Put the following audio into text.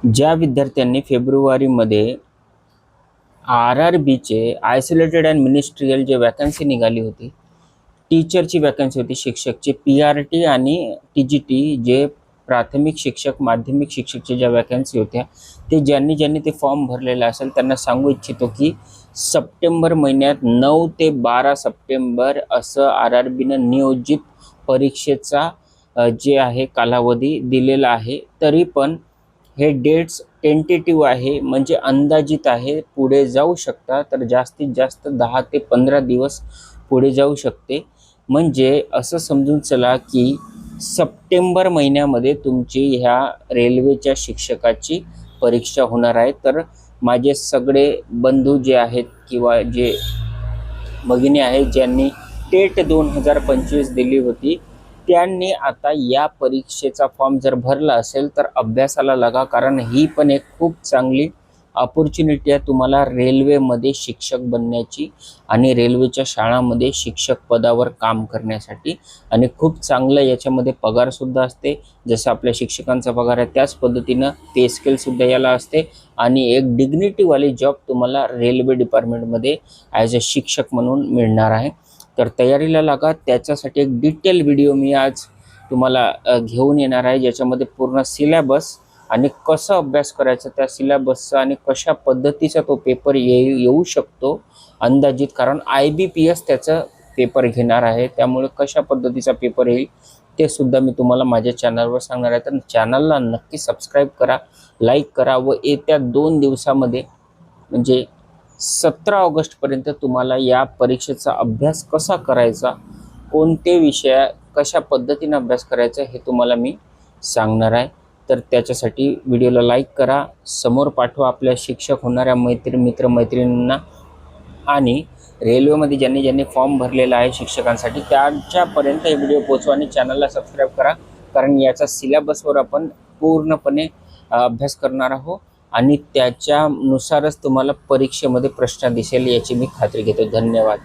ज्या विद्यार्थ्यांनी फेब्रुवारीमध्ये RRBचे आयसोलेटेड अँड मिनिस्ट्रियल जे वॅकन्सी निघाली होती, टीचरची वॅकन्सी होती, शिक्षकची PRT आणि TGT जे प्राथमिक शिक्षक माध्यमिक शिक्षकच्या ज्या वॅकन्सी होत्या, ते ज्यांनी ते फॉर्म भरलेला असेल त्यांना सांगू इच्छितो की सप्टेंबर महिन्यात 9 ते 12 सप्टेंबर असं RRBनं नियोजित परीक्षेचा जे आहे कालावधी दिलेला आहे. तरी पण हे डेट्स टेंटेटिव्ह आहे, म्हणजे अंदाजित आहे, पुढे जाऊ शकता. तर जास्तीत जास्त 10 ते 15 दिवस पुढे जाऊ शकते. म्हणजे असं समजून चला की सप्टेंबर महिन्यामध्ये तुमची ह्या रेल्वेच्या शिक्षकाची परीक्षा होणार आहे. तर माझे सगळे बंधू जे आहेत किंवा जे भगिनी आहेत ज्यांनी टेट 2025 दिली होती, त्यांनी आता या परीक्षेचा फॉर्म जर भरला असेल तर अभ्यासाला लागा, कारण ही पण एक खूप चांगली अपॉर्च्युनिटी आहे तुम्हाला रेल्वेमध्ये शिक्षक बनण्याची आणि रेल्वेच्या शाळांमध्ये शिक्षक पदावर काम करण्यासाठी. आणि खूप चांगलं याच्यामध्ये पगारसुद्धा असते. जसं आपल्या शिक्षकांचा पगार आहे त्याच पद्धतीनं पे स्केलसुद्धा याला असते आणि एक डिग्निटीवाली जॉब तुम्हाला रेल्वे डिपार्टमेंटमध्ये ॲज अ शिक्षक म्हणून मिळणार आहे. तर तयारीला लागा. त्याच्यासाठी एक डिटेल व्हिडिओ मी आज तुम्हाला घेऊन येणार आहे, ज्याच्यामध्ये पूर्ण सिलेबस आणि कसं अभ्यास करायचं त्या सिलेबसचा आणि कशा पद्धतीचा तो पेपर येऊ शकतो अंदाजित, कारण IBPS त्याचं पेपर घेणार आहे. त्यामुळे कशा पद्धतीचा पेपर येईल ते सुद्धा मी तुम्हाला माझ्या चॅनलवर सांगणार आहे. तर चॅनलला नक्की सबस्क्राईब करा, लाईक करा व येत्या 2 दिवसामध्ये म्हणजे 17 ऑगस्टपर्यंत तुम्हाला या परीक्षेचा अभ्यास कसा करायचा, कोणते विषय कशा पद्धतीने अभ्यास करायचा हे तुम्हाला मी सांगणार आहे. तर त्याच्यासाठी व्हिडिओला लाईक करा, समोर पाठवा आपल्या शिक्षक होणाऱ्या मित्रमैत्रिणींना आणि रेल्वेमध्ये ज्यांनी फॉर्म भरलेला आहे शिक्षकांसाठी त्यांच्यापर्यंत हे व्हिडिओ पोहोचवा आणि चॅनलला सबस्क्राईब करा, कारण याचा सिलेबसवर आपण पूर्णपणे अभ्यास करणार आहोत आणि त्याच्यानुसारच तुम्हाला परीक्षेमध्ये प्रश्न दिसेल याची मी खात्री घेतो. धन्यवाद.